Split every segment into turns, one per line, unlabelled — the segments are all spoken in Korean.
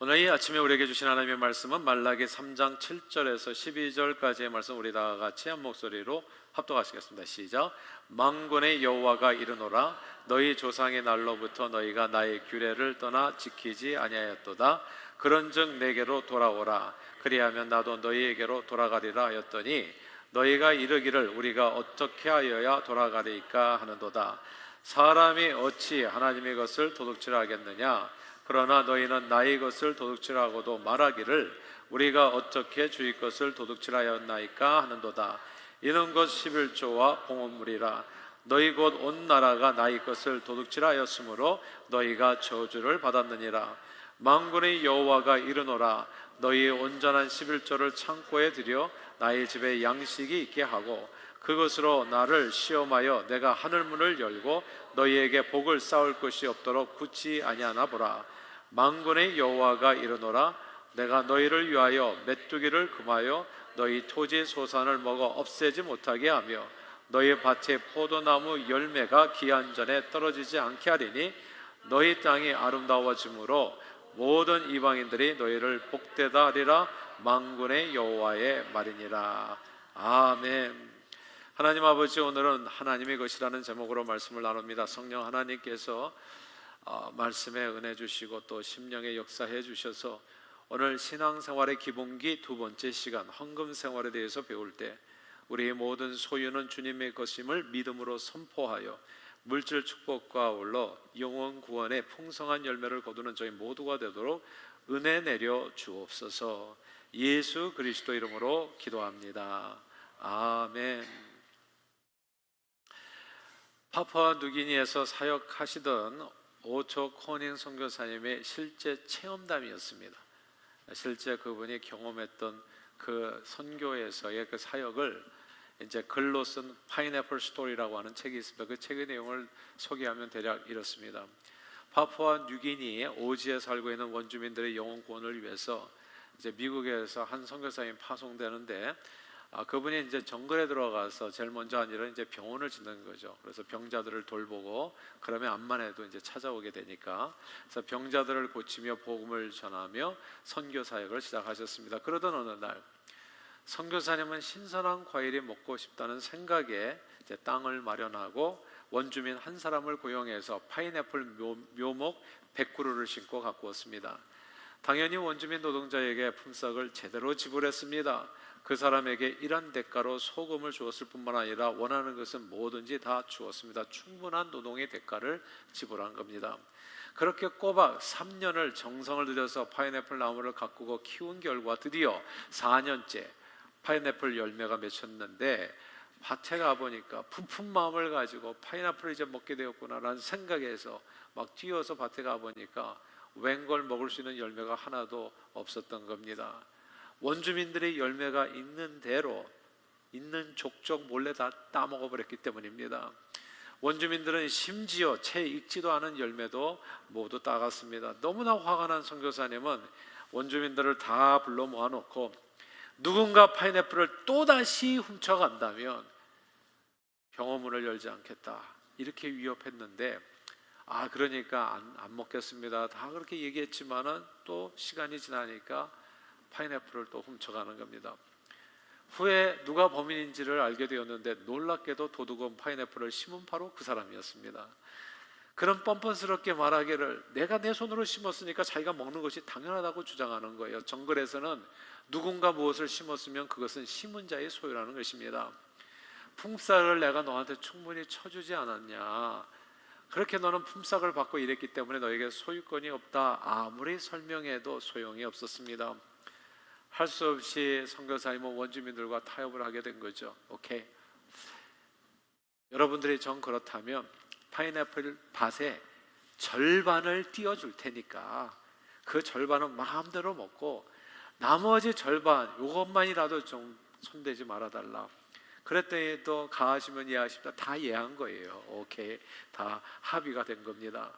오늘 이 아침에 우리에게 주신 하나님의 말씀은 말라기 3장 7절에서 12절까지의 말씀, 우리 다 같이 한 목소리로 합독하시겠습니다. 시작. 만군의 여호와가 이르노라. 너희 조상의 날로부터 너희가 나의 규례를 떠나 지키지 아니하였도다. 그런즉 내게로 돌아오라. 그리하면 나도 너희에게로 돌아가리라 하였더니 너희가 이르기를 우리가 어떻게 하여야 돌아가리까 하는도다. 사람이 어찌 하나님의 것을 도둑질하 하겠느냐. 그러나 너희는 나의 것을 도둑질하고도 말하기를 우리가 어떻게 주의 것을 도둑질하였나이까 하는도다. 이는 곧 11조와 봉헌물이라. 너희 곧 온 나라가 나의 것을 도둑질하였으므로 너희가 저주를 받았느니라. 만군의 여호와가 이르노라. 너희의 온전한 11조를 창고에 들여 나의 집에 양식이 있게 하고 그것으로 나를 시험하여 내가 하늘문을 열고 너희에게 복을 쌓을 것이 없도록 굳지 아니하나 보라. 만군의 여호와가 이르노라. 내가 너희를 위하여 메뚜기를 금하여 너희 토지 소산을 먹어 없애지 못하게 하며 너희 밭에 포도나무 열매가 기한 전에 떨어지지 않게 하리니 너희 땅이 아름다워짐으로 모든 이방인들이 너희를 복되다 하리라. 만군의 여호와의 말이니라. 아멘. 하나님 아버지, 오늘은 하나님의 것이라는 제목으로 말씀을 나눕니다. 성령 하나님께서 말씀에 은혜 주시고 또 심령에 역사해 주셔서 오늘 신앙생활의 기본기 두 번째 시간, 헌금 생활에 대해서 배울 때 우리의 모든 소유는 주님의 것임을 믿음으로 선포하여 물질 축복과 아울러 영혼 구원의 풍성한 열매를 거두는 저희 모두가 되도록 은혜 내려 주옵소서. 예수 그리스도 이름으로 기도합니다. 아멘. 파푸아누기니에서 사역하시던 오초 코닝 선교사님의 실제 체험담이었습니다. 실제 그분이 경험했던 그 선교에서의 그 사역을 이제 글로 쓴 파인애플 스토리라고 하는 책이 있습니다. 그 책의 내용을 소개하면 대략 이렇습니다. 파푸아뉴기니 오지에 살고 있는 원주민들의 영혼 구원을 위해서 이제 미국에서 한 선교사님이 파송되는데 그분이 이제 정글에 들어가서 제일 먼저 한 일은 이제 병원을 짓는 거죠. 그래서 병자들을 돌보고 그러면 암만 해도 이제 찾아오게 되니까, 그래서 병자들을 고치며 복음을 전하며 선교 사역을 시작하셨습니다. 그러던 어느 날 선교사님은 신선한 과일이 먹고 싶다는 생각에 이제 땅을 마련하고 원주민 한 사람을 고용해서 파인애플 묘목 100그루를 심고 갖고 왔습니다. 당연히 원주민 노동자에게 품삯을 제대로 지불했습니다. 그 사람에게 일한 대가로 소금을 주었을 뿐만 아니라 원하는 것은 뭐든지 다 주었습니다. 충분한 노동의 대가를 지불한 겁니다. 그렇게 꼬박 3년을 정성을 들여서 파인애플 나무를 가꾸고 키운 결과 드디어 4년째 파인애플 열매가 맺혔는데, 밭에 가보니까 품품 마음을 가지고 파인애플을 이제 먹게 되었구나라는 생각에서 막 뛰어서 밭에 가보니까 웬걸 먹을 수 있는 열매가 하나도 없었던 겁니다. 원주민들의 열매가 있는 대로 있는 족족 몰래 다 따먹어버렸기 때문입니다. 원주민들은 심지어 채 익지도 않은 열매도 모두 따갔습니다. 너무나 화가 난 선교사님은 원주민들을 다 불러 모아놓고 누군가 파인애플을 또다시 훔쳐간다면 병원문을 열지 않겠다 이렇게 위협했는데, 그러니까 안 먹겠습니다 다 그렇게 얘기했지만은 또 시간이 지나니까 파인애플을 또 훔쳐가는 겁니다. 후에 누가 범인인지를 알게 되었는데 놀랍게도 도둑은 파인애플을 심은 바로 그 사람이었습니다. 그런 뻔뻔스럽게 말하기를 내가 내 손으로 심었으니까 자기가 먹는 것이 당연하다고 주장하는 거예요. 정글에서는 누군가 무엇을 심었으면 그것은 심은 자의 소유라는 것입니다. 품삯을 내가 너한테 충분히 쳐주지 않았냐, 그렇게 너는 품삯을 받고 일했기 때문에 너에게 소유권이 없다, 아무리 설명해도 소용이 없었습니다. 할 수 없이 선교사님은 원주민들과 타협을 하게 된 거죠. 오케이, 여러분들이 정 그렇다면 파인애플 밭에 절반을 띄워줄 테니까 그 절반은 마음대로 먹고 나머지 절반 이것만이라도 좀 손대지 말아달라. 그랬더니 또 가하시면 예하십니다. 다 예한 거예요. 오케이, 다 합의가 된 겁니다.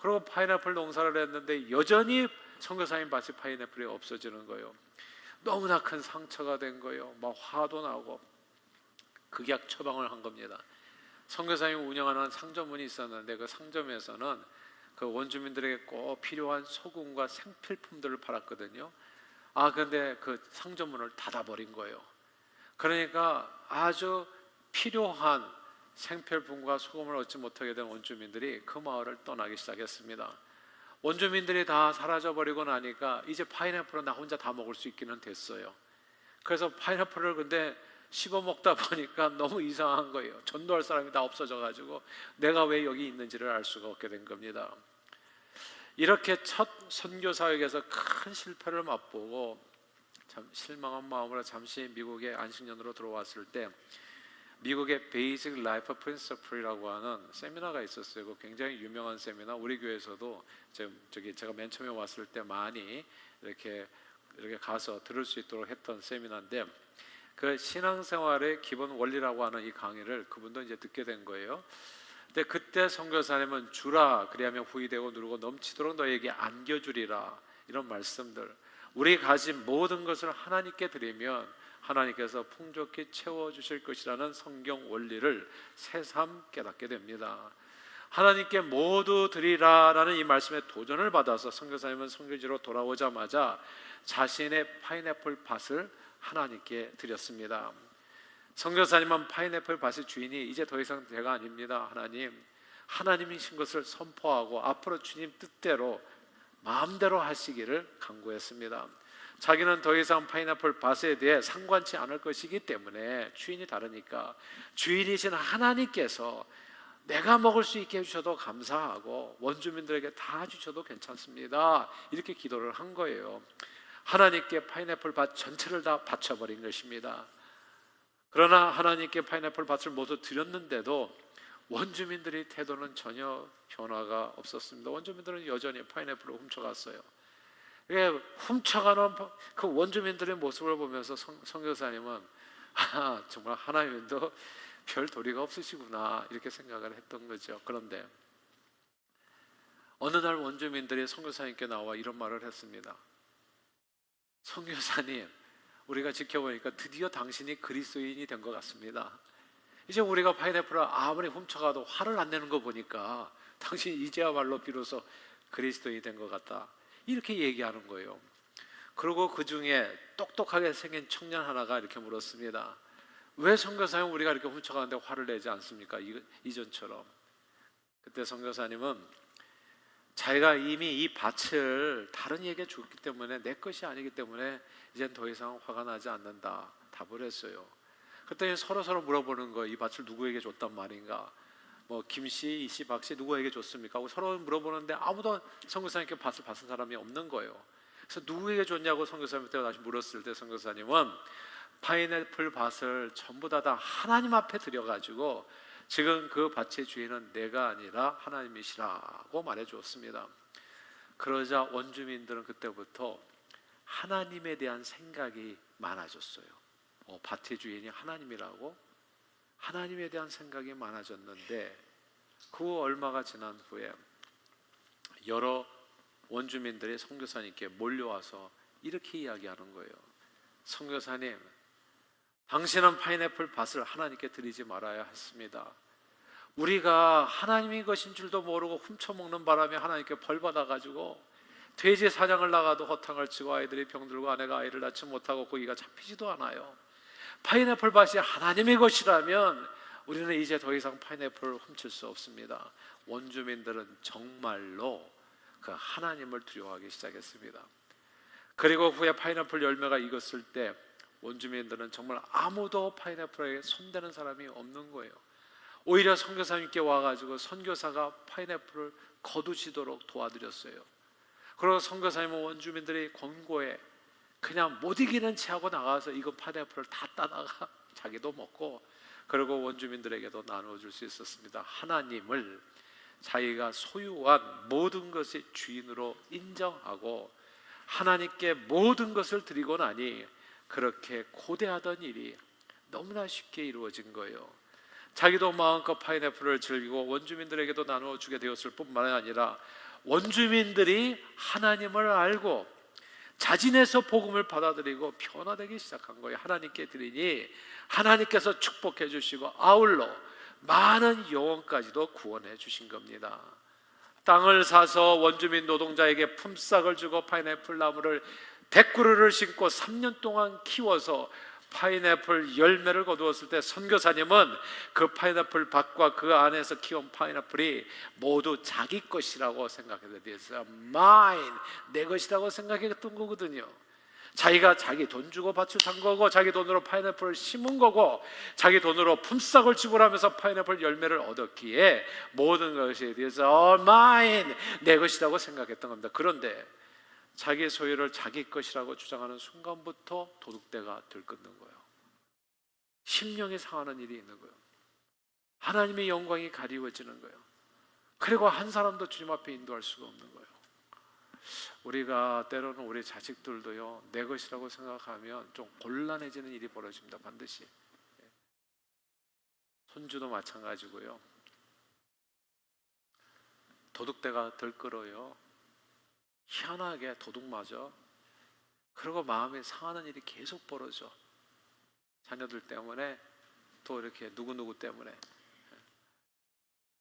그리고 파인애플 농사를 했는데 여전히 선교사님 밭에 파인애플이 없어지는 거예요. 너무나 큰 상처가 된 거예요. 막 화도 나고 극약 처방을 한 겁니다. 선교사님이 운영하는 상점문이 있었는데 그 상점에서는 그 원주민들에게 꼭 필요한 소금과 생필품들을 팔았거든요. 그런데 그 상점문을 닫아버린 거예요. 그러니까 아주 필요한 생필품과 소금을 얻지 못하게 된 원주민들이 그 마을을 떠나기 시작했습니다. 원주민들이 다 사라져버리고 나니까 이제 파인애플은 나 혼자 다 먹을 수 있기는 됐어요. 그래서 파인애플을 근데 씹어 먹다 보니까 너무 이상한 거예요. 전도할 사람이 다 없어져가지고 내가 왜 여기 있는지를 알 수가 없게 된 겁니다. 이렇게 첫 선교 사역에서 큰 실패를 맛보고 참 실망한 마음으로 잠시 미국의 안식년으로 들어왔을 때 미국의 Basic Life Principle이라고 하는 세미나가 있었어요. 그 굉장히 유명한 세미나, 우리 교회에서도 제가 맨 처음에 왔을 때 많이 이렇게 가서 들을 수 있도록 했던 세미나인데, 그 신앙생활의 기본 원리라고 하는 이 강의를 그분도 이제 듣게 된 거예요. 근데 그때 선교사님은 주라 그리하면 후히되고 누르고 넘치도록 너에게 안겨주리라, 이런 말씀들, 우리 가진 모든 것을 하나님께 드리면 하나님께서 풍족히 채워주실 것이라는 성경 원리를 새삼 깨닫게 됩니다. 하나님께 모두 드리라라는 이 말씀에 도전을 받아서 선교사님은 선교지로 돌아오자마자 자신의 파인애플 밭을 하나님께 드렸습니다. 선교사님은 파인애플 밭의 주인이 이제 더 이상 제가 아닙니다. 하나님이신 것을 선포하고 앞으로 주님 뜻대로 마음대로 하시기를 간구했습니다. 자기는 더 이상 파인애플 밭에 대해 상관치 않을 것이기 때문에, 주인이 다르니까 주인이신 하나님께서 내가 먹을 수 있게 해주셔도 감사하고 원주민들에게 다 주셔도 괜찮습니다, 이렇게 기도를 한 거예요. 하나님께 파인애플 밭 전체를 다 바쳐버린 것입니다. 그러나 하나님께 파인애플 밭을 모두 드렸는데도 원주민들의 태도는 전혀 변화가 없었습니다. 원주민들은 여전히 파인애플을 훔쳐갔어요. 훔쳐가는 그 원주민들의 모습을 보면서 선교사님은 정말 하나님도 별 도리가 없으시구나, 이렇게 생각을 했던 거죠. 그런데 어느 날 원주민들이 선교사님께 나와 이런 말을 했습니다. 선교사님, 우리가 지켜보니까 드디어 당신이 그리스도인이 된 것 같습니다. 이제 우리가 파인애플을 아무리 훔쳐가도 화를 안 내는 거 보니까 당신이 이제야말로 비로소 그리스도인이 된 것 같다, 이렇게 얘기하는 거예요. 그리고 그 중에 똑똑하게 생긴 청년 하나가 이렇게 물었습니다. 왜 선교사님 우리가 이렇게 훔쳐가는데 화를 내지 않습니까? 이전처럼. 그때 선교사님은 자기가 이미 이 밭을 다른 이에게 줬기 때문에, 내 것이 아니기 때문에 이젠 더 이상 화가 나지 않는다, 답을 했어요. 그때 서로 물어보는 거예요. 이 밭을 누구에게 줬단 말인가? 뭐 김씨, 이씨, 박씨 누구에게 줬습니까? 하고 서로 물어보는데 아무도 선교사님께 밭을 받은 사람이 없는 거예요. 그래서 누구에게 줬냐고 선교사님한테 다시 물었을 때 선교사님은 파인애플 밭을 전부 다 하나님 앞에 드려가지고 지금 그 밭의 주인은 내가 아니라 하나님이시라고 말해주었습니다. 그러자 원주민들은 그때부터 하나님에 대한 생각이 많아졌어요. 밭의 주인이 하나님이라고? 하나님에 대한 생각이 많아졌는데, 그 얼마가 지난 후에 여러 원주민들이 선교사님께 몰려와서 이렇게 이야기하는 거예요. 선교사님, 당신은 파인애플 밭을 하나님께 드리지 말아야 했습니다. 우리가 하나님이 것인 줄도 모르고 훔쳐먹는 바람에 하나님께 벌 받아가지고 돼지 사냥을 나가도 허탕을 치고 아이들이 병들고 아내가 아이를 낳지 못하고 고기가 잡히지도 않아요. 파인애플 밭이 하나님의 것이라면 우리는 이제 더 이상 파인애플을 훔칠 수 없습니다. 원주민들은 정말로 그 하나님을 두려워하기 시작했습니다. 그리고 후에 파인애플 열매가 익었을 때 원주민들은 정말 아무도 파인애플에 손대는 사람이 없는 거예요. 오히려 선교사님께 와가지고 선교사가 파인애플을 거두시도록 도와드렸어요. 그리고 선교사님은 원주민들이 권고에 그냥 못 이기는 체하고 나가서 이거 파인애플을 다 따다가 자기도 먹고, 그리고 원주민들에게도 나눠줄 수 있었습니다. 하나님을 자기가 소유한 모든 것의 주인으로 인정하고 하나님께 모든 것을 드리고 나니 그렇게 고대하던 일이 너무나 쉽게 이루어진 거예요. 자기도 마음껏 파인애플을 즐기고 원주민들에게도 나눠주게 되었을 뿐만 아니라 원주민들이 하나님을 알고 자진해서 복음을 받아들이고 변화되기 시작한 거예요. 하나님께 드리니 하나님께서 축복해 주시고 아울러 많은 영혼까지도 구원해 주신 겁니다. 땅을 사서 원주민 노동자에게 품삯을 주고 파인애플 나무를 100그루를 심고 3년 동안 키워서 파인애플 열매를 거두었을 때 선교사님은 그 파인애플 밭과 그 안에서 키운 파인애플이 모두 자기 것이라고 생각해서 mine, 내 것이라고 생각했던 거거든요. 자기가 자기 돈 주고 밭을 산 거고, 자기 돈으로 파인애플을 심은 거고, 자기 돈으로 품삯을 지불하면서 파인애플 열매를 얻었기에 모든 것에 대해서 mine, 내 것이라고 생각했던 겁니다. 그런데 자기 소유를 자기 것이라고 주장하는 순간부터 도둑대가 들끓는 거예요. 심령이 상하는 일이 있는 거예요. 하나님의 영광이 가리워지는 거예요. 그리고 한 사람도 주님 앞에 인도할 수가 없는 거예요. 우리가 때로는 우리 자식들도요, 내 것이라고 생각하면 좀 곤란해지는 일이 벌어집니다. 반드시. 손주도 마찬가지고요. 도둑대가 들끓어요. 희한하게 도둑맞아. 그리고 마음이 상하는 일이 계속 벌어져. 자녀들 때문에, 또 이렇게 누구누구 때문에.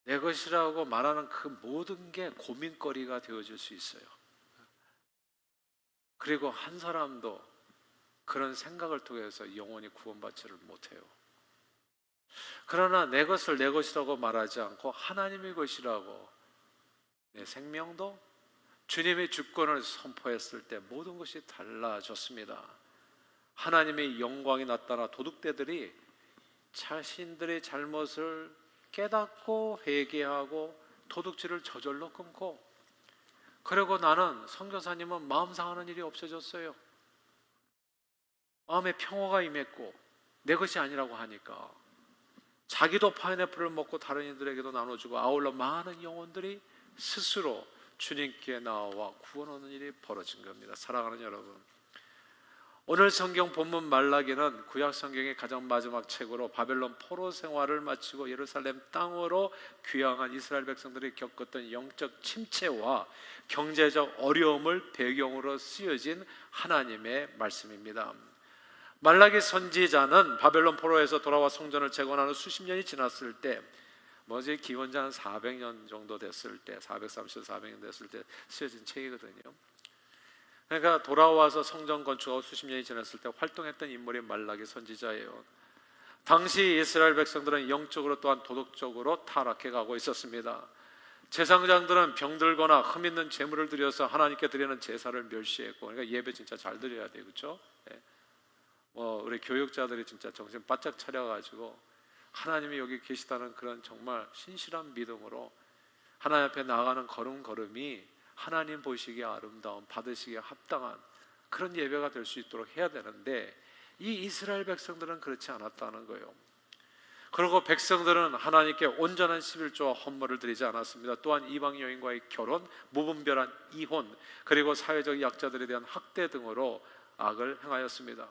내 것이라고 말하는 그 모든 게 고민거리가 되어질 수 있어요. 그리고 한 사람도 그런 생각을 통해서 영원히 구원받지를 못해요. 그러나 내 것을 내 것이라고 말하지 않고 하나님의 것이라고, 내 생명도 주님의 주권을 선포했을 때 모든 것이 달라졌습니다. 하나님의 영광이 나타나 도둑대들이 자신들의 잘못을 깨닫고 회개하고 도둑질을 저절로 끊고, 그리고 나는, 선교사님은 마음 상하는 일이 없어졌어요. 마음에 평화가 임했고, 내 것이 아니라고 하니까 자기도 파인애플을 먹고 다른 이들에게도 나눠주고, 아울러 많은 영혼들이 스스로 주님께 나와 구원 얻는 일이 벌어진 겁니다. 사랑하는 여러분, 오늘 성경 본문 말라기는 구약 성경의 가장 마지막 책으로 바벨론 포로 생활을 마치고 예루살렘 땅으로 귀향한 이스라엘 백성들이 겪었던 영적 침체와 경제적 어려움을 배경으로 쓰여진 하나님의 말씀입니다. 말라기 선지자는 바벨론 포로에서 돌아와 성전을 재건한 후 수십 년이 지났을 때, 뭐지, 기원전 400년 정도 됐을 때, 430, 400년 됐을 때 쓰여진 책이거든요. 그러니까 돌아와서 성전 건축하고 수십 년이 지났을 때 활동했던 인물이 말라기 선지자예요. 당시 이스라엘 백성들은 영적으로 또한 도덕적으로 타락해 가고 있었습니다. 제사장들은 병들거나 흠 있는 제물을 드려서 하나님께 드리는 제사를 멸시했고, 그러니까 예배 진짜 잘 드려야 돼요, 그렇죠? 우리 교육자들이 진짜 정신 바짝 차려가지고 하나님이 여기 계시다는 그런 정말 신실한 믿음으로 하나님 앞에 나아가는 걸음걸음이 하나님 보시기에 아름다운, 받으시기에 합당한 그런 예배가 될 수 있도록 해야 되는데, 이 이스라엘 백성들은 그렇지 않았다는 거예요. 그리고 백성들은 하나님께 온전한 11조와 헌물을 드리지 않았습니다. 또한 이방 여인과의 결혼, 무분별한 이혼, 그리고 사회적 약자들에 대한 학대 등으로 악을 행하였습니다.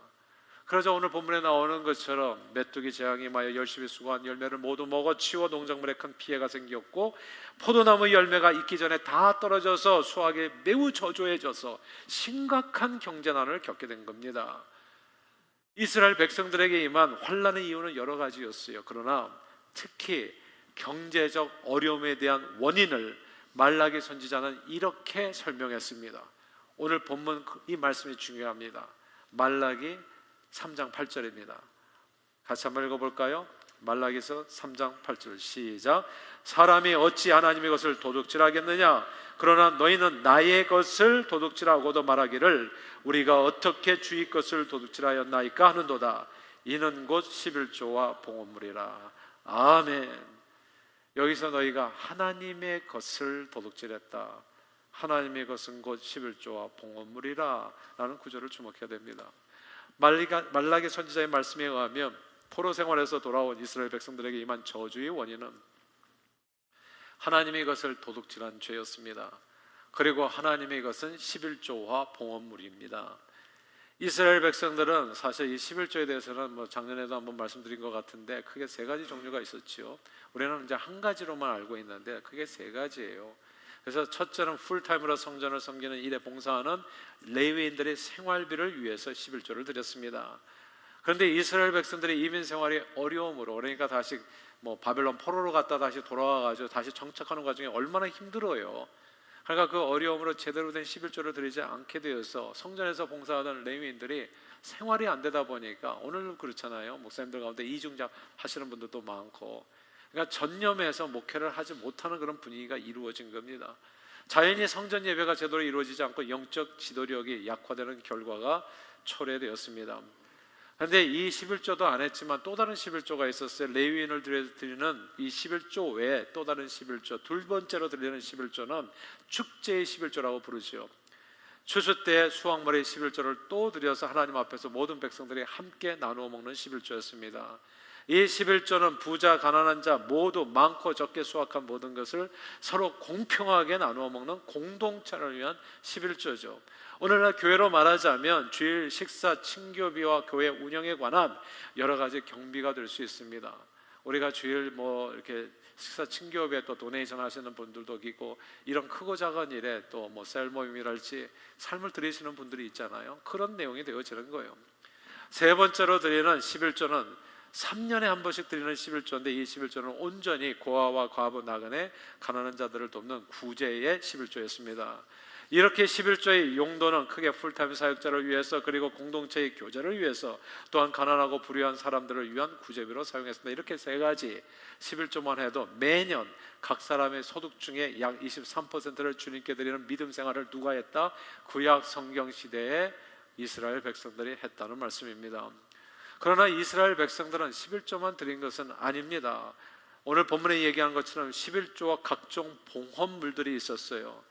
그러자 오늘 본문에 나오는 것처럼 메뚜기 재앙이 임하여 열심히 수고한 열매를 모두 먹어치워 농작물에 큰 피해가 생겼고, 포도나무 열매가 익기 전에 다 떨어져서 수확이 매우 저조해져서 심각한 경제난을 겪게 된 겁니다. 이스라엘 백성들에게 임한 환난의 이유는 여러 가지였어요. 그러나 특히 경제적 어려움에 대한 원인을 말라기 선지자는 이렇게 설명했습니다. 오늘 본문 이 말씀이 중요합니다. 말라기 3장 8절입니다. 같이 한번 읽어볼까요? 말라기서 3장 8절 시작. 사람이 어찌 하나님의 것을 도둑질하겠느냐? 그러나 너희는 나의 것을 도둑질하고도 말하기를 우리가 어떻게 주의 것을 도둑질하였나이까 하는도다. 이는 곧 11조와 봉헌물이라. 아멘. 여기서 너희가 하나님의 것을 도둑질했다. 하나님의 것은 곧 11조와 봉헌물이라 라는 구절을 주목해야 됩니다. 말라기 선지자의 말씀에 의하면 포로 생활에서 돌아온 이스라엘 백성들에게 임한 저주의 원인은 하나님의 것을 도둑질한 죄였습니다. 그리고 하나님의 것은 11조와 봉헌물입니다. 이스라엘 백성들은 사실 이 11조에 대해서는 작년에도 한번 말씀드린 것 같은데 크게 세 가지 종류가 있었죠. 우리는 이제 한 가지로만 알고 있는데 크게 세 가지예요. 그래서 첫째는 풀타임으로 성전을 섬기는 일에 봉사하는 레위인들의 생활비를 위해서 11조를 드렸습니다. 그런데 이스라엘 백성들의 이민 생활이 어려움으로, 그러니까 다시 뭐 바벨론 포로로 갔다 다시 돌아와가지고 다시 정착하는 과정이 얼마나 힘들어요. 그러니까 그 어려움으로 제대로 된 11조를 드리지 않게 되어서 성전에서 봉사하던 레위인들이 생활이 안 되다 보니까, 오늘 그렇잖아요. 목사님들 가운데 이중작 하시는 분들도 많고, 그러니까 전념해서 목회를 하지 못하는 그런 분위기가 이루어진 겁니다. 자연히 성전 예배가 제대로 이루어지지 않고 영적 지도력이 약화되는 결과가 초래되었습니다. 그런데 이 11조도 안 했지만 또 다른 11조가 있었어요. 레위인을 드리는 이 11조 외에 또 다른 11조, 두 번째로 드리는 11조는 축제의 11조라고 부르죠. 추수 때 수확물의 11조를 또 드려서 하나님 앞에서 모든 백성들이 함께 나누어 먹는 11조였습니다. 이 11조는 부자 가난한 자 모두 많고 적게 수확한 모든 것을 서로 공평하게 나누어 먹는 공동체를 위한 11조죠. 오늘날 교회로 말하자면 주일 식사 친교비와 교회 운영에 관한 여러 가지 경비가 될 수 있습니다. 우리가 주일 뭐 이렇게 식사 친교비에 또 도네이션 하시는 분들도 있고, 이런 크고 작은 일에 또 뭐 셀 모임이랄지 삶을 드리시는 분들이 있잖아요. 그런 내용이 되어지는 거예요. 세 번째로 드리는 11조는 3년에 한 번씩 드리는 11조인데, 이 11조는 온전히 고아와 과부 나그네 가난한 자들을 돕는 구제의 11조였습니다. 이렇게 11조의 용도는 크게 풀타임 사역자를 위해서, 그리고 공동체의 교제를 위해서, 또한 가난하고 불의한 사람들을 위한 구제비로 사용했습니다. 이렇게 세 가지 11조만 해도 매년 각 사람의 소득 중에 약 23%를 주님께 드리는 믿음 생활을 누가 했다? 구약 성경 시대에 이스라엘 백성들이 했다는 말씀입니다. 그러나 이스라엘 백성들은 11조만 드린 것은 아닙니다. 오늘 본문에 얘기한 것처럼 11조와 각종 봉헌물들이 있었어요.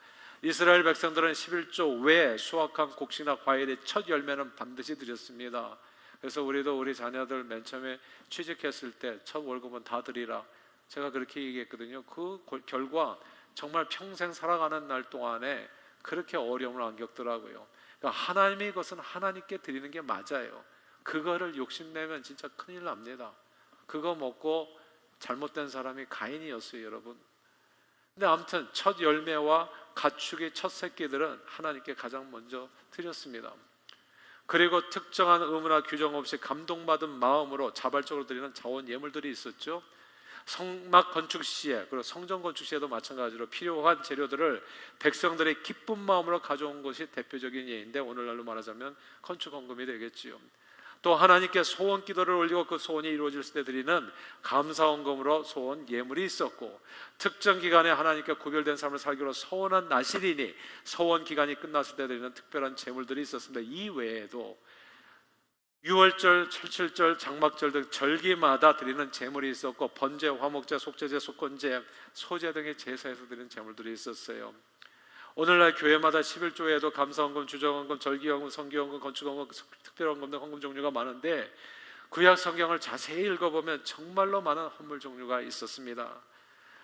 이스라엘 백성들은 11조 외에 수확한 곡식이나 과일의 첫 열매는 반드시 드렸습니다. 그래서 우리도 우리 자녀들 맨 처음에 취직했을 때 첫 월급은 다 드리라, 제가 그렇게 얘기했거든요. 그 결과 정말 평생 살아가는 날 동안에 그렇게 어려움을 안 겪더라고요. 그러니까 하나님의 것은 하나님께 드리는 게 맞아요. 그거를 욕심내면 진짜 큰일 납니다. 그거 먹고 잘못된 사람이 가인이었어요, 여러분. 근데 아무튼 첫 열매와 가축의 첫 새끼들은 하나님께 가장 먼저 드렸습니다. 그리고 특정한 의무나 규정 없이 감동받은 마음으로 자발적으로 드리는 자원 예물들이 있었죠. 성막 건축 시에, 그리고 성전 건축 시에도 마찬가지로 필요한 재료들을 백성들의 기쁜 마음으로 가져온 것이 대표적인 예인데, 오늘날로 말하자면 건축 헌금이 되겠지요. 또 하나님께 소원 기도를 올리고 그 소원이 이루어질 때 드리는 감사헌금으로 소원 예물이 있었고, 특정 기간에 하나님께 구별된 삶을 살기로 서원한 나실이니 서원 기간이 끝났을 때 드리는 특별한 제물들이 있었습니다. 이 외에도 유월절, 철칠절, 장막절 등 절기마다 드리는 제물이 있었고, 번제, 화목제, 속죄제, 속건제, 소제 등의 제사에서 드리는 제물들이 있었어요. 오늘날 교회마다 11조에도 감사헌금, 주정헌금, 절기헌금, 성기헌금, 건축헌금, 특별헌금 등 헌금 종류가 많은데, 구약 성경을 자세히 읽어보면 정말로 많은 헌물 종류가 있었습니다.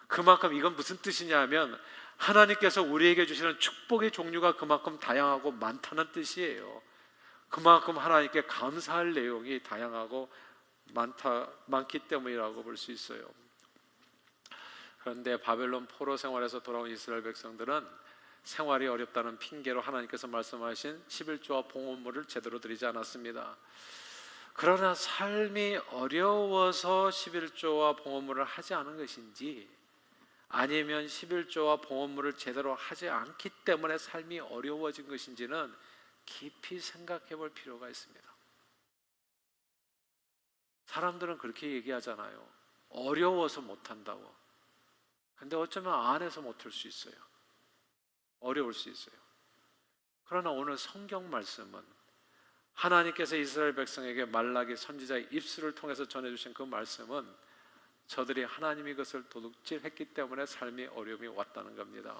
그만큼 이건 무슨 뜻이냐면, 하나님께서 우리에게 주시는 축복의 종류가 그만큼 다양하고 많다는 뜻이에요. 그만큼 하나님께 감사할 내용이 다양하고 많기 때문이라고 볼 수 있어요. 그런데 바벨론 포로 생활에서 돌아온 이스라엘 백성들은 생활이 어렵다는 핑계로 하나님께서 말씀하신 11조와 봉헌물을 제대로 드리지 않았습니다. 그러나 삶이 어려워서 11조와 봉헌물을 하지 않은 것인지, 아니면 11조와 봉헌물을 제대로 하지 않기 때문에 삶이 어려워진 것인지는 깊이 생각해 볼 필요가 있습니다. 사람들은 그렇게 얘기하잖아요. 어려워서 못한다고. 근데 어쩌면 안에서 못할 수 있어요. 어려울 수 있어요. 그러나 오늘 성경 말씀은 하나님께서 이스라엘 백성에게 말라기 선지자의 입술을 통해서 전해주신 그 말씀은 저들이 하나님의 것을 도둑질했기 때문에 삶의 어려움이 왔다는 겁니다.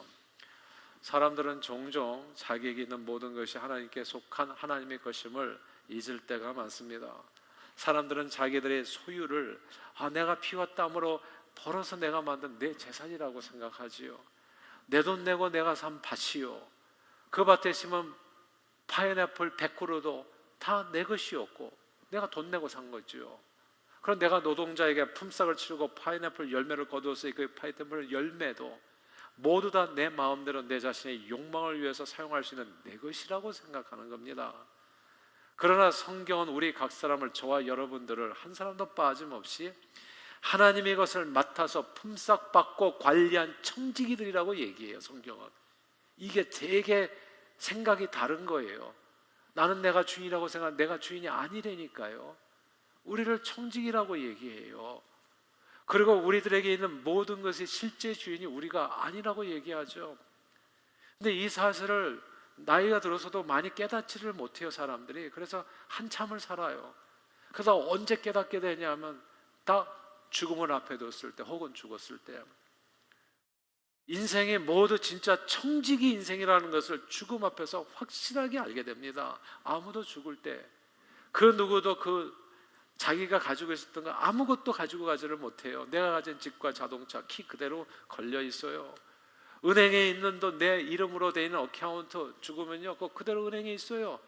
사람들은 종종 자기에게 있는 모든 것이 하나님께 속한 하나님의 것임을 잊을 때가 많습니다. 사람들은 자기들의 소유를 내가 피와 땀으로 벌어서 내가 만든 내 재산이라고 생각하지요. 내 돈 내고 내가 산 밭이요, 그 밭에 심은 파인애플 100그루도 다 내 것이었고 내가 돈 내고 산 거죠. 그럼 내가 노동자에게 품삯을 치르고 파인애플 열매를 거두었으니 그 파인애플 열매도 모두 다 내 마음대로 내 자신의 욕망을 위해서 사용할 수 있는 내 것이라고 생각하는 겁니다. 그러나 성경은 우리 각 사람을, 저와 여러분들을 한 사람도 빠짐없이 하나님의 것을 맡아서 품삯받고 관리한 청지기들이라고 얘기해요, 성경은. 이게 되게 생각이 다른 거예요. 나는 내가 주인이라고 생각하는 내가 주인이 아니라니까요. 우리를 청지기라고 얘기해요. 그리고 우리들에게 있는 모든 것이 실제 주인이 우리가 아니라고 얘기하죠. 근데 이 사실을 나이가 들어서도 많이 깨닫지를 못해요, 사람들이. 그래서 한참을 살아요. 그래서 언제 깨닫게 되냐면 다 죽음을 앞에 뒀을 때, 혹은 죽었을 때. 인생이 모두 진짜 청지기 인생이라는 것을 죽음 앞에서 확실하게 알게 됩니다. 아무도 죽을 때 그 누구도 자기가 가지고 있었던 거 아무것도 가지고 가지를 못해요. 내가 가진 집과 자동차 키 그대로 걸려 있어요. 은행에 있는 돈, 내 이름으로 돼 있는 어카운트 죽으면요 그대로 은행에 있어요.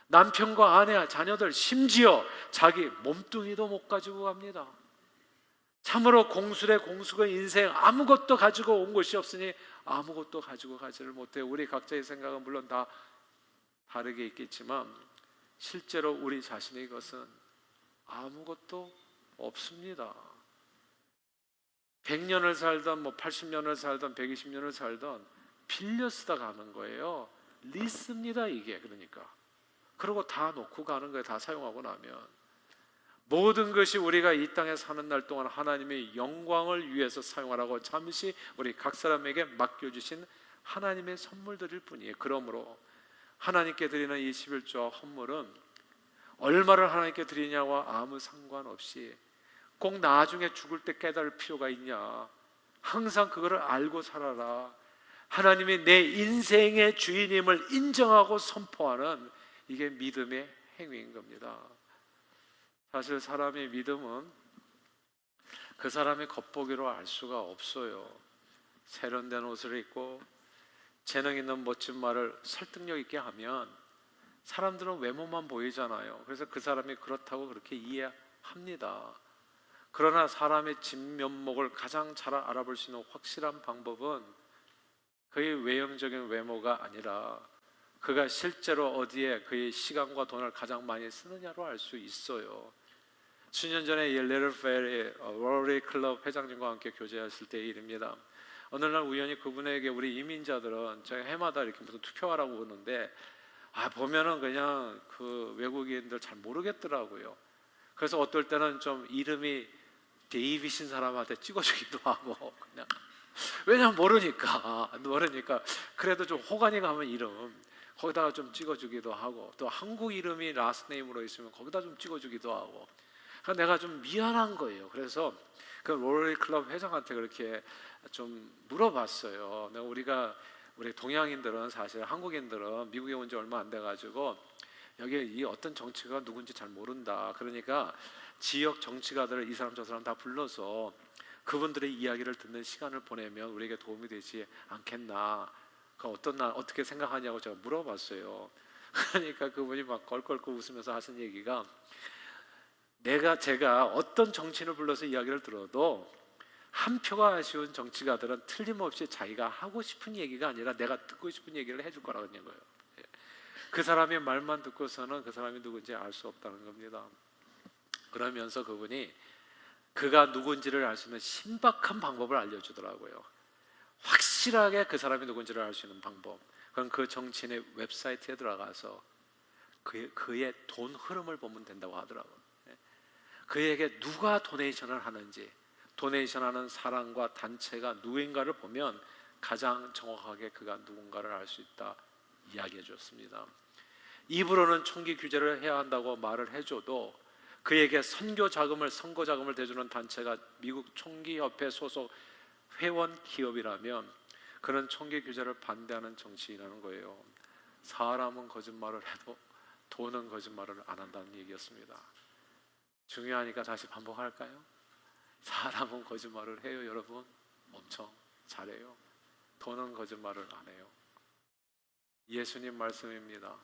남편과 아내, 자녀들, 심지어 자기 몸뚱이도 못 가지고 갑니다. 참으로 공수래 공수의 인생, 아무것도 가지고 온 것이 없으니 아무것도 가지고 가지를 못해요. 우리 각자의 생각은 물론 다 다르게 있겠지만 실제로 우리 자신의 것은 아무것도 없습니다. 100년을 살던 80년을 살던 120년을 살던 빌려 쓰다 가는 거예요. 리스입니다, 이게. 그러니까 그러고 다 놓고 가는 거예요. 다 사용하고 나면. 모든 것이 우리가 이 땅에 사는 날 동안 하나님의 영광을 위해서 사용하라고 잠시 우리 각 사람에게 맡겨주신 하나님의 선물들일 뿐이에요. 그러므로 하나님께 드리는 이 11조와 헌물은 얼마를 하나님께 드리냐와 아무 상관없이 꼭 나중에 죽을 때 깨달을 필요가 있냐, 항상 그거를 알고 살아라. 하나님이 내 인생의 주인임을 인정하고 선포하는 이게 믿음의 행위인 겁니다. 사실 사람의 믿음은 그 사람의 겉보기로 알 수가 없어요. 세련된 옷을 입고 재능 있는 멋진 말을 설득력 있게 하면 사람들은 외모만 보이잖아요. 그래서 그 사람이 그렇다고 그렇게 이해합니다. 그러나 사람의 진면목을 가장 잘 알아볼 수 있는 확실한 방법은 그의 외형적인 외모가 아니라 그가 실제로 어디에 그의 시간과 돈을 가장 많이 쓰느냐로 알 수 있어요. 수년 전에 레르펠의 로터리 클럽 회장님과 함께 교제했을 때의 일입니다. 어느 날 우연히 그분에게 우리 이민자들은 저희 해마다 이렇게 무슨 투표하라고 오는데 보면은 그냥 그 외국인들 잘 모르겠더라고요. 그래서 어떨 때는 좀 이름이 데이빗인 사람한테 찍어주기도 하고 그냥 왜냐면 모르니까 그래도 좀 호감이 가면 이름 거기다가 좀 찍어주기도 하고, 또 한국 이름이 라스트 네임으로 있으면 거기다 좀 찍어주기도 하고. 그러니까 내가 좀 미안한 거예요. 그래서 그 로터리 클럽 회장한테 그렇게 좀 물어봤어요. 우리 동양인들은, 사실 한국인들은 미국에 온 지 얼마 안 돼가지고 여기 이 어떤 정치가 누군지 잘 모른다. 그러니까 지역 정치가들을 이 사람 저 사람 다 불러서 그분들의 이야기를 듣는 시간을 보내면 우리에게 도움이 되지 않겠나. 그 어떤 날 어떻게 생각하냐고 제가 물어봤어요. 그러니까 그분이 막 껄껄껄 웃으면서 하신 얘기가, 제가 어떤 정치인을 불러서 이야기를 들어도 한 표가 아쉬운 정치가들은 틀림없이 자기가 하고 싶은 얘기가 아니라 내가 듣고 싶은 얘기를 해줄 거라는 거예요. 그 사람의 말만 듣고서는 그 사람이 누군지 알 수 없다는 겁니다. 그러면서 그분이 그가 누군지를 알 수 있는 신박한 방법을 알려주더라고요. 확실하게 그 사람이 누군지를 알 수 있는 방법. 그럼 그 정치인의 웹사이트에 들어가서 그의 돈 흐름을 보면 된다고 하더라고요. 그에게 누가 도네이션을 하는지, 도네이션하는 사람과 단체가 누구인가를 보면 가장 정확하게 그가 누군가를 알 수 있다 이야기해 줬습니다. 입으로는 총기 규제를 해야 한다고 말을 해줘도 그에게 선교 자금을, 선거 자금을 대주는 단체가 미국 총기협회 소속 회원 기업이라면 그는 총기 규제를 반대하는 정치인이라는 거예요. 사람은 거짓말을 해도 돈은 거짓말을 안 한다는 얘기였습니다. 중요하니까 다시 반복할까요? 사람은 거짓말을 해요, 여러분. 엄청 잘해요. 돈은 거짓말을 안 해요. 예수님 말씀입니다.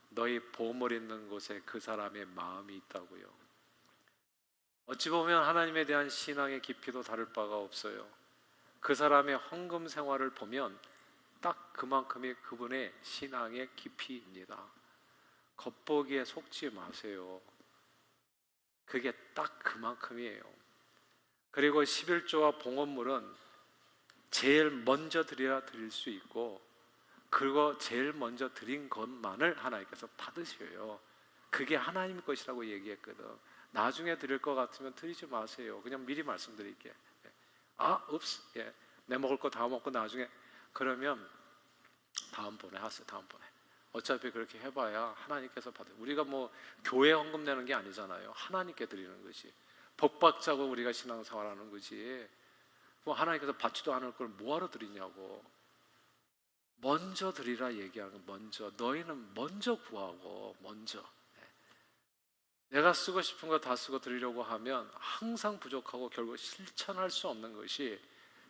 너희 보물 있는 곳에 그 사람의 마음이 있다고요. 어찌 보면 하나님에 대한 신앙의 깊이도 다를 바가 없어요. 그 사람의 헌금 생활을 보면 딱 그만큼이 그분의 신앙의 깊이입니다. 겉보기에 속지 마세요. 그게 딱 그만큼이에요. 그리고 11조와 봉헌물은 제일 먼저 드려야 드릴 수 있고, 그거 제일 먼저 드린 것만을 하나님께서 받으셔요. 그게 하나님 것이라고 얘기했거든. 나중에 드릴 것 같으면 드리지 마세요. 그냥 미리 말씀드릴게. 읍스, 내 먹을 거 다 먹고 나중에, 그러면 다음번에 하세요. 다음번에. 어차피 그렇게 해봐야 하나님께서 받아요. 우리가 뭐 교회 헌금 내는 게 아니잖아요. 하나님께 드리는 것이. 복 받자고 우리가 신앙생활하는 거지. 뭐 하나님께서 받지도 않을 걸 뭐하러 드리냐고. 먼저 드리라 얘기하는 거. 먼저. 너희는 먼저 구하고 먼저. 내가 쓰고 싶은 거 다 쓰고 드리려고 하면 항상 부족하고 결국 실천할 수 없는 것이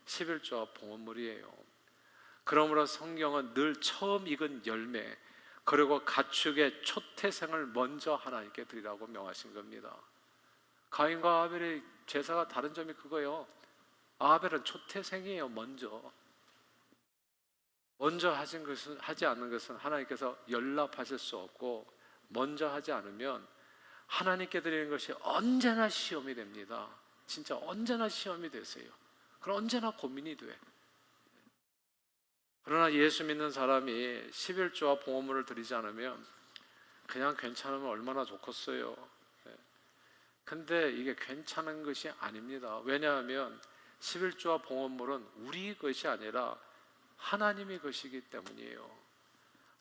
11조와 봉헌물이에요. 그러므로 성경은 늘 처음 익은 열매, 그리고 가축의 초태생을 먼저 하나님께 드리라고 명하신 겁니다. 가인과 아벨의 제사가 다른 점이 그거예요. 아벨은 초태생이에요. 먼저 하지 않는 것은 하나님께서 연락하실 수 없고, 먼저 하지 않으면 하나님께 드리는 것이 언제나 시험이 됩니다. 진짜 언제나 시험이 되세요. 그럼 언제나 고민이 돼. 그러나 예수 믿는 사람이 11조와 봉헌물을 드리지 않으면 그냥 괜찮으면 얼마나 좋겠어요. 근데 이게 괜찮은 것이 아닙니다. 왜냐하면 11조와 봉헌물은 우리 것이 아니라 하나님의 것이기 때문이에요.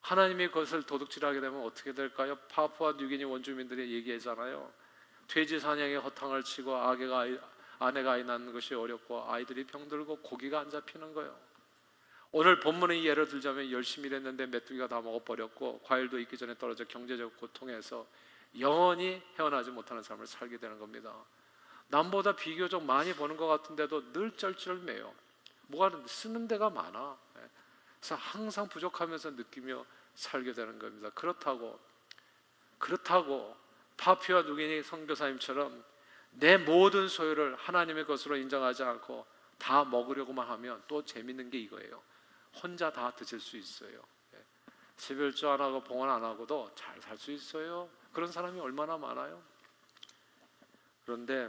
하나님의 것을 도둑질하게 되면 어떻게 될까요? 파푸아 뉴기니 원주민들이 얘기하잖아요. 돼지 사냥에 허탕을 치고 아내가 아이 낳는 것이 어렵고 아이들이 병들고 고기가 안 잡히는 거예요. 오늘 본문의 예를 들자면 열심히 일했는데 메뚜기가 다 먹어버렸고, 과일도 익기 전에 떨어져 경제적 고통에서 영원히 헤어나지 못하는 삶을 살게 되는 겁니다. 남보다 비교적 많이 버는 것 같은데도 늘 쩔쩔매요. 뭐가 쓰는 데가 많아. 그래서 항상 부족하면서 느끼며 살게 되는 겁니다. 그렇다고 파피아 누기니 선교사님처럼 내 모든 소유를 하나님의 것으로 인정하지 않고 다 먹으려고만 하면 또 재밌는 게 이거예요. 혼자 다 드실 수 있어요. 11조 안 하고 봉헌 안 하고도 잘 살 수 있어요. 그런 사람이 얼마나 많아요. 그런데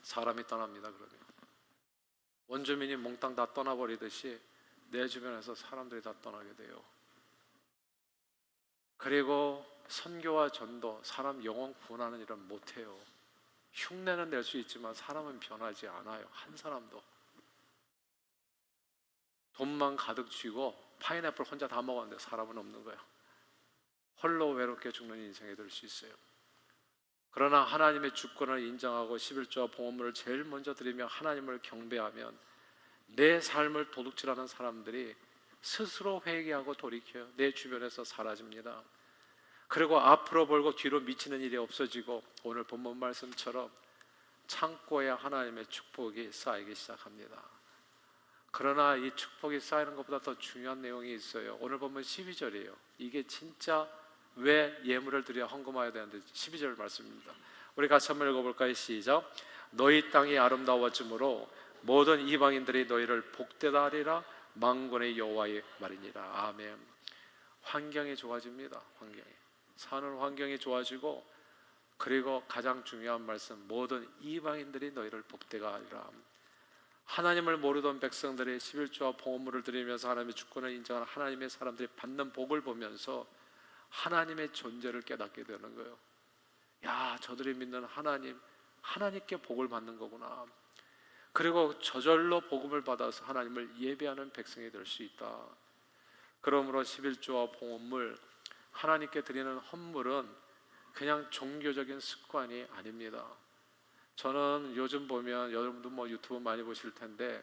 사람이 떠납니다. 그러면 원주민이 몽땅 다 떠나버리듯이 내 주변에서 사람들이 다 떠나게 돼요. 그리고 선교와 전도, 사람 영혼 구원하는 일은 못해요. 흉내는 낼 수 있지만 사람은 변하지 않아요. 한 사람도. 돈만 가득 쥐고 파인애플 혼자 다 먹었는데 사람은 없는 거예요. 홀로 외롭게 죽는 인생이 될 수 있어요. 그러나 하나님의 주권을 인정하고 11조와 봉헌물을 제일 먼저 드리며 하나님을 경배하면 내 삶을 도둑질하는 사람들이 스스로 회개하고 돌이켜요. 내 주변에서 사라집니다. 그리고 앞으로 벌고 뒤로 미치는 일이 없어지고, 오늘 본문 말씀처럼 창고에 하나님의 축복이 쌓이기 시작합니다. 그러나 이 축복이 쌓이는 것보다 더 중요한 내용이 있어요. 오늘 보면 12절이에요. 이게 진짜 왜 예물을 드려 헌금해야 되는데 12절 말씀입니다. 우리 같이 한번 읽어볼까요? 시작. 너희 땅이 아름다워짐으로 모든 이방인들이 너희를 복되다 하리라. 만군의 여호와의 말이니라. 아멘. 환경이 좋아집니다. 사는 환경이 좋아지고, 그리고 가장 중요한 말씀, 모든 이방인들이 너희를 복되가 하리라. 하나님을 모르던 백성들이 11조와 봉헌물을 드리면서 하나님의 주권을 인정하는 하나님의 사람들이 받는 복을 보면서 하나님의 존재를 깨닫게 되는 거예요. 야, 저들이 믿는 하나님께 복을 받는 거구나. 그리고 저절로 복음을 받아서 하나님을 예배하는 백성이 될 수 있다. 그러므로 11조와 봉헌물, 하나님께 드리는 헌물은 그냥 종교적인 습관이 아닙니다. 저는 요즘 보면, 여러분도 뭐 유튜브 많이 보실 텐데,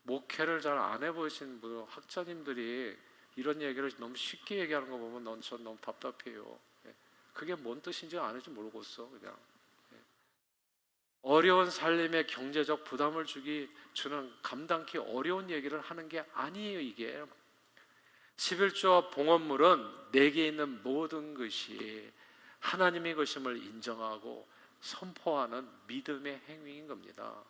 목회를 잘 안 해보신 학자님들이 이런 얘기를 너무 쉽게 얘기하는 거 보면 전 너무 답답해요. 그게 뭔 뜻인지 아는지 모르겠어. 그냥 어려운 삶에 경제적 부담을 주는 감당기 어려운 얘기를 하는 게 아니에요. 이게 11조와 봉헌물은 내게 있는 모든 것이 하나님의 것임을 인정하고 선포하는 믿음의 행위인 겁니다.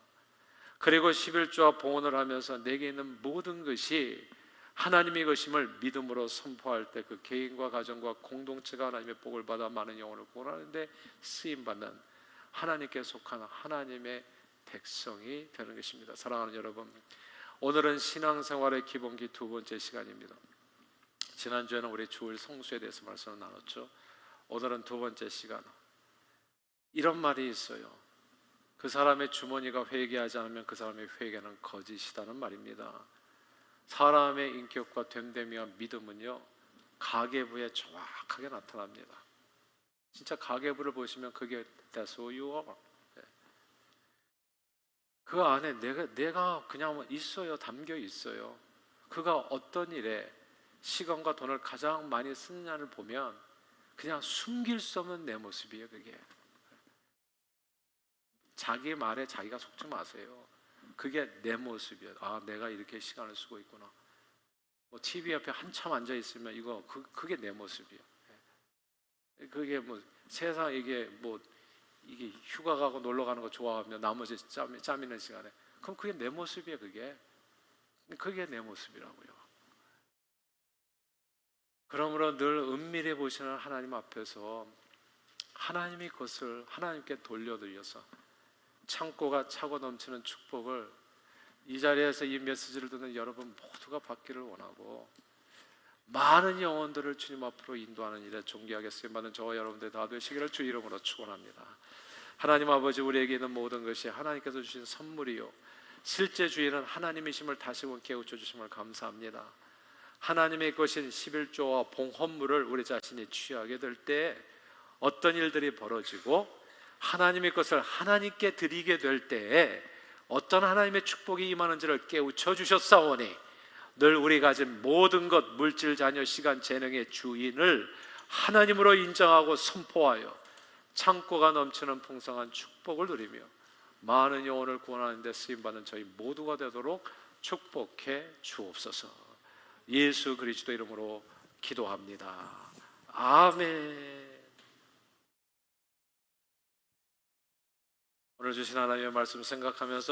그리고 11조와 봉헌을 하면서 내게 있는 모든 것이 하나님의 것임을 믿음으로 선포할 때 그 개인과 가정과 공동체가 하나님의 복을 받아 많은 영혼을 구원하는 데 쓰임받는 하나님께 속한 하나님의 백성이 되는 것입니다. 사랑하는 여러분, 오늘은 신앙생활의 기본기 두 번째 시간입니다. 지난주에는 우리 주일 성수에 대해서 말씀을 나눴죠. 오늘은 두 번째 시간. 이런 말이 있어요. 그 사람의 주머니가 회개하지 않으면 그 사람의 회개는 거짓이라는 말입니다. 사람의 인격과 됨됨이와 믿음은요, 가계부에 정확하게 나타납니다. 진짜 가계부를 보시면 그게 That's who you are. 그 안에 내가 그냥 있어요. 담겨 있어요. 그가 어떤 일에 시간과 돈을 가장 많이 쓰느냐를 보면 그냥 숨길 수 없는 내 모습이에요. 그게 자기 말에 자기가 속지 마세요. 그게 내 모습이에요. 아, 내가 이렇게 시간을 쓰고 있구나. 뭐 TV 옆에 한참 앉아 있으면 그게 내 모습이에요. 그게 뭐 세상 이게 휴가 가고 놀러 가는 거 좋아하면 나머지 짬 있는 시간에 그럼 그게 내 모습이에요. 그게 내 모습이라고요. 그러므로 늘 은밀히 보시는 하나님 앞에서 하나님이 그것을 하나님께 돌려드려서 창고가 차고 넘치는 축복을 이 자리에서 이 메시지를 듣는 여러분 모두가 받기를 원하고, 많은 영혼들을 주님 앞으로 인도하는 일에 존귀하게 쓰임받는 저와 여러분들 다 되시기를 주 이름으로 축원합니다. 하나님 아버지, 우리에게 있는 모든 것이 하나님께서 주신 선물이요 실제 주인은 하나님이심을 다시금 깨우쳐 주심을 감사합니다. 하나님의 것인 11조와 봉헌물을 우리 자신이 취하게 될 때 어떤 일들이 벌어지고, 하나님의 것을 하나님께 드리게 될 때에 어떤 하나님의 축복이 임하는지를 깨우쳐 주셨사오니, 늘 우리 가진 모든 것, 물질, 자녀, 시간, 재능의 주인을 하나님으로 인정하고 선포하여 창고가 넘치는 풍성한 축복을 누리며 많은 영혼을 구원하는 데 쓰임받는 저희 모두가 되도록 축복해 주옵소서. 예수 그리스도 이름으로 기도합니다. 아멘. 오늘 주신 하나님의 말씀 생각하면서